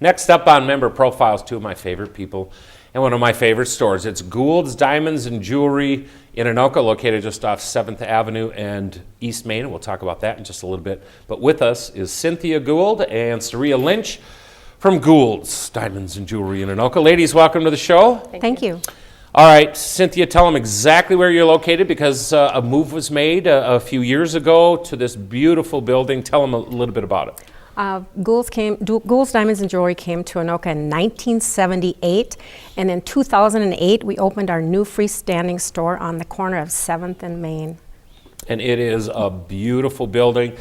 Next up on member profiles, two of my favorite people and one of my favorite stores. It's Gould's Diamonds and Jewelry in Anoka, located just off 7th Avenue and East Main. We'll talk about that in just a little bit. But with us is Cynthia Gould and Saria Lynch from Gould's Diamonds and Jewelry in Anoka. Ladies, welcome to the show. Thank you. All right, Cynthia, tell them exactly where you're located, because a move was made a few years ago to this beautiful building. Tell them a little bit about it. Gould's Diamonds and Jewelry came to Anoka in 1978, and in 2008 we opened our new freestanding store on the corner of 7th and Main. And it is a beautiful building.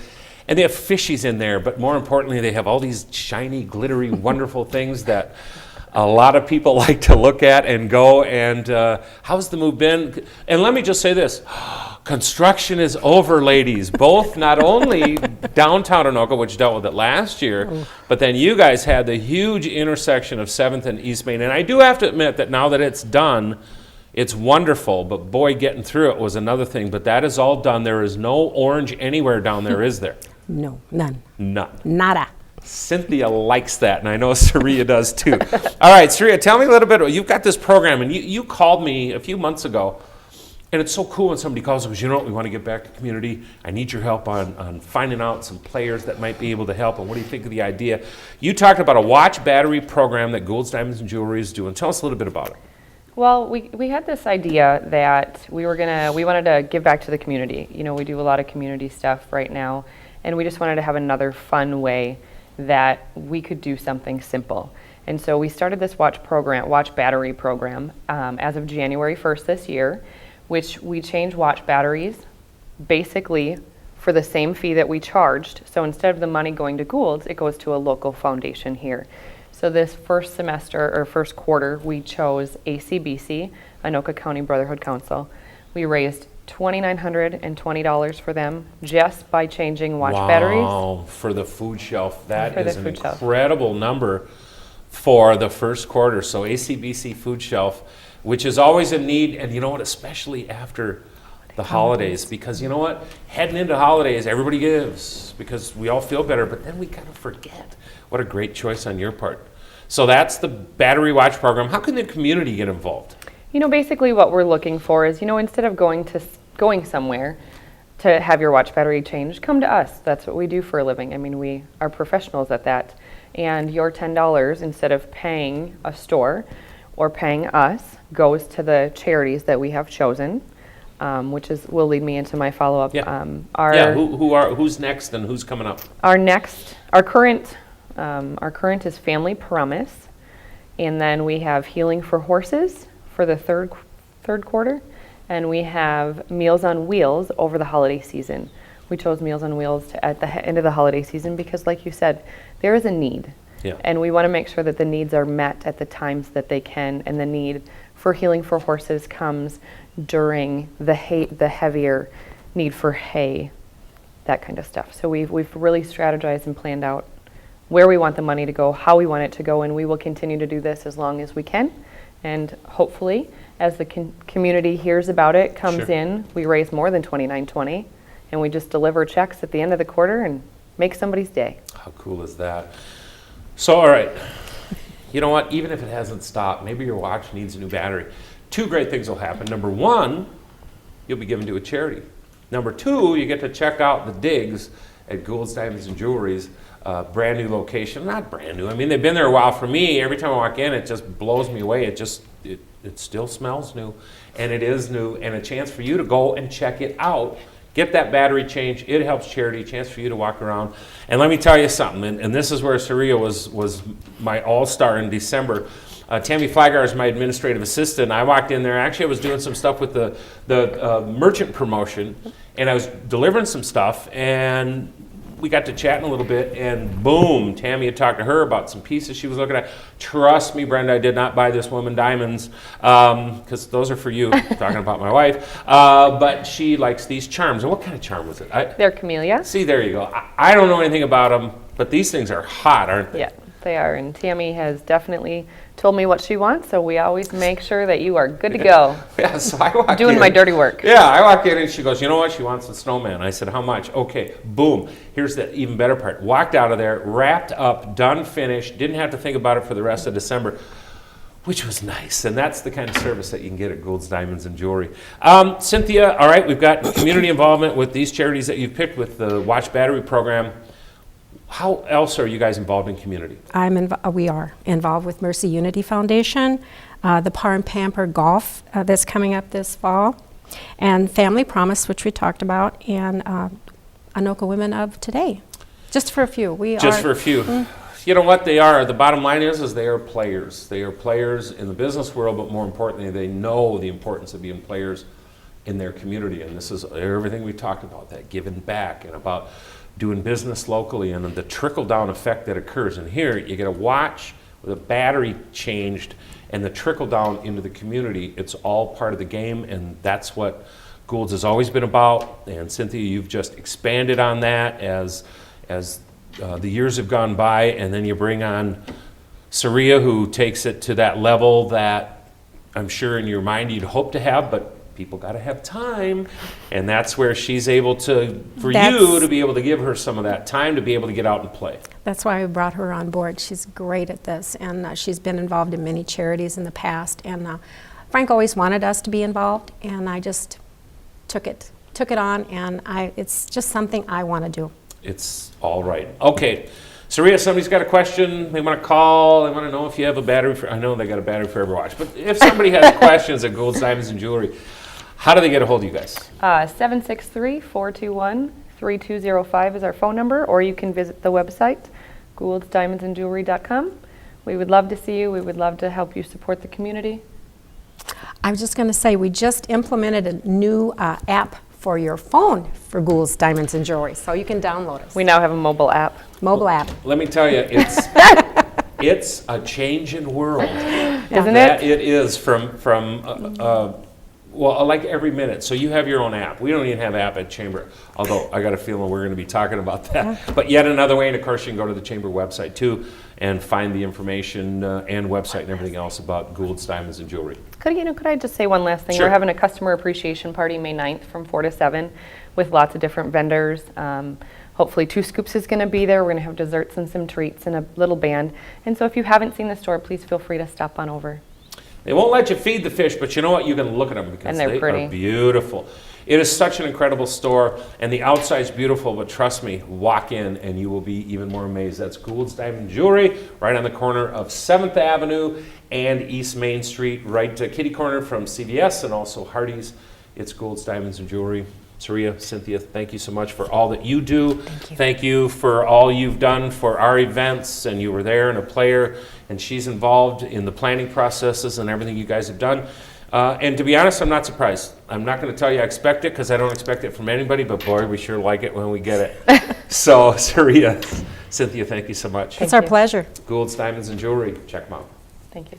And they have fishies in there, but more importantly, they have all these shiny, glittery, wonderful things that a lot of people like to look at and go. And how's the move been? And let me just say this. Construction is over, ladies. Both, not only downtown Anoka, which dealt with it last year, but then you guys had the huge intersection of 7th and East Main. And I do have to admit that now that it's done, it's wonderful, but boy, getting through it was another thing. But that is all done. There is no orange anywhere down there, is there? No, none. None. Nada. Cynthia likes that, and I know Saria does too. All right, Saria, tell me a little bit. You've got this program, and you called me a few months ago. And it's so cool when somebody calls and goes, you know what, we want to get back to community. I need your help on finding out some players that might be able to help. And what do you think of the idea? You talked about a watch battery program that Gould's Diamonds and Jewelry is doing. Tell us a little bit about it. Well, we had this idea that we wanted to give back to the community. You know, we do a lot of community stuff right now, and we just wanted to have another fun way that we could do something simple. And so we started this watch battery program as of January 1st this year, which we change watch batteries basically for the same fee that we charged. So instead of the money going to Gould's, it goes to a local foundation here. So this first quarter, we chose ACBC, Anoka County Brotherhood Council. We raised $2,920 for them just by changing watch batteries. Wow, for the food shelf. That is an incredible number for the first quarter. So ACBC food shelf, which is always a need, and you know what, especially after the holidays, because you know what, heading into holidays, everybody gives because we all feel better, but then we kind of forget. What a great choice on your part. So that's the battery watch program. How can the community get involved? You know, basically what we're looking for is, you know, instead of going somewhere to have your watch battery changed, come to us. That's what we do for a living. I mean, we are professionals at that. And your $10, instead of paying a store or paying us, goes to the charities that we have chosen, which will lead me into my follow-up. Yeah. Who's next and who's coming up? Our current is Family Promise, and then we have Healing for Horses for the third quarter, and we have Meals on Wheels over the holiday season. We chose Meals on Wheels at the end of the holiday season because, like you said, there is a need. Yeah. And we want to make sure that the needs are met at the times that they can, and the need for Healing for Horses comes during the heavier need for hay, that kind of stuff. So we've really strategized and planned out where we want the money to go, how we want it to go, and we will continue to do this as long as we can. And hopefully, as the community hears about it, comes in, we raise more than $2,920, and we just deliver checks at the end of the quarter and make somebody's day. How cool is that? So, all right, you know what, even if it hasn't stopped, maybe your watch needs a new battery. Two great things will happen. Number one, you'll be given to a charity. Number two, you get to check out the digs at Gould's Diamonds and Jewelry's brand new location. Not brand new, I mean, they've been there a while. For me, every time I walk in, it just blows me away. It still smells new, and it is new, and a chance for you to go and check it out. Get that battery changed. It helps charity. Chance for you to walk around. And let me tell you something, and this is where Saria was my all-star in December. Tammy Flygar is my administrative assistant. I walked in there. Actually, I was doing some stuff with the merchant promotion, and I was delivering some stuff, and we got to chatting a little bit, and boom, Tammy had talked to her about some pieces she was looking at. Trust me, Brenda, I did not buy this woman diamonds, because those are for you, talking about my wife. But she likes these charms. And what kind of charm was it? They're camellia. See, there you go. I don't know anything about them, but these things are hot, aren't they? Yeah. They are, and Tammy has definitely told me what she wants, so we always make sure that you are good to go. Yeah, so I walk Doing in. my dirty work. Yeah, I walk in and she goes, you know what? She wants the snowman. I said, how much? Okay, boom. Here's the even better part. Walked out of there, wrapped up, done, finished. Didn't have to think about it for the rest of December, which was nice. And that's the kind of service that you can get at Gould's Diamonds and Jewelry. Cynthia, all right, we've got community involvement with these charities that you've picked with the Watch Battery program. How else are you guys involved in community? We are involved with Mercy Unity Foundation, the Par and Pamper Golf that's coming up this fall, and Family Promise, which we talked about, and Anoka Women of Today. Just for a few. Just for a few. You know what they are? The bottom line is they are players. They are players in the business world, but more importantly, they know the importance of being players in their community. And this is everything we talked about, that giving back and about doing business locally and the trickle-down effect that occurs. And here, you get a watch with a battery changed and the trickle-down into the community. It's all part of the game, and that's what Gould's has always been about. And Cynthia, you've just expanded on that as the years have gone by, and then you bring on Saria, who takes it to that level that I'm sure in your mind you'd hope to have, but people got to have time, and that's where she's able to, you to be able to give her some of that time to be able to get out and play. That's why I brought her on board. She's great at this, and she's been involved in many charities in the past, and Frank always wanted us to be involved, and I just took it on, and it's just something I want to do. It's all right. Okay, Saria, somebody's got a question, they want to call, they want to know if you have a battery for, I know they got a battery for every watch, but if somebody has questions at Gould's Diamonds and Jewelry, how do they get a hold of you guys? 763-421-3205 is our phone number, or you can visit the website, gouldsdiamondsandjewelry.com. We would love to see you. We would love to help you support the community. I was just going to say, we just implemented a new app for your phone for Gould's Diamonds and Jewelry, so you can download us. We now have a mobile app. Mobile app. Let me tell you, it's a changing world. Isn't it? It is well, like every minute. So you have your own app. We don't even have app at Chamber, although I got a feeling we're going to be talking about that. But yet another way, and of course you can go to the Chamber website too and find the information and website and everything else about Gould's Diamonds and Jewelry. Could I just say one last thing? Sure. We're having a customer appreciation party May 9th from 4 to 7 with lots of different vendors. Hopefully Two Scoops is going to be there. We're going to have desserts and some treats and a little band. And so if you haven't seen the store, please feel free to stop on over. They won't let you feed the fish, but you know what? You can look at them because And they're they pretty. are beautiful. It is such an incredible store, and the outside's beautiful, but trust me, walk in and you will be even more amazed. That's Gould's Diamond Jewelry, right on the corner of 7th Avenue and East Main Street, right to kitty corner from CVS and also Hardee's. It's Gould's Diamonds and Jewelry. Saria, Cynthia, thank you so much for all that you do. Thank you. Thank you for all you've done for our events, and you were there and a player, and she's involved in the planning processes and everything you guys have done. And to be honest, I'm not surprised. I'm not going to tell you I expect it because I don't expect it from anybody, but boy, we sure like it when we get it. So, Saria, Cynthia, thank you so much. It's our pleasure. Gould's Diamonds and Jewelry, check them out. Thank you.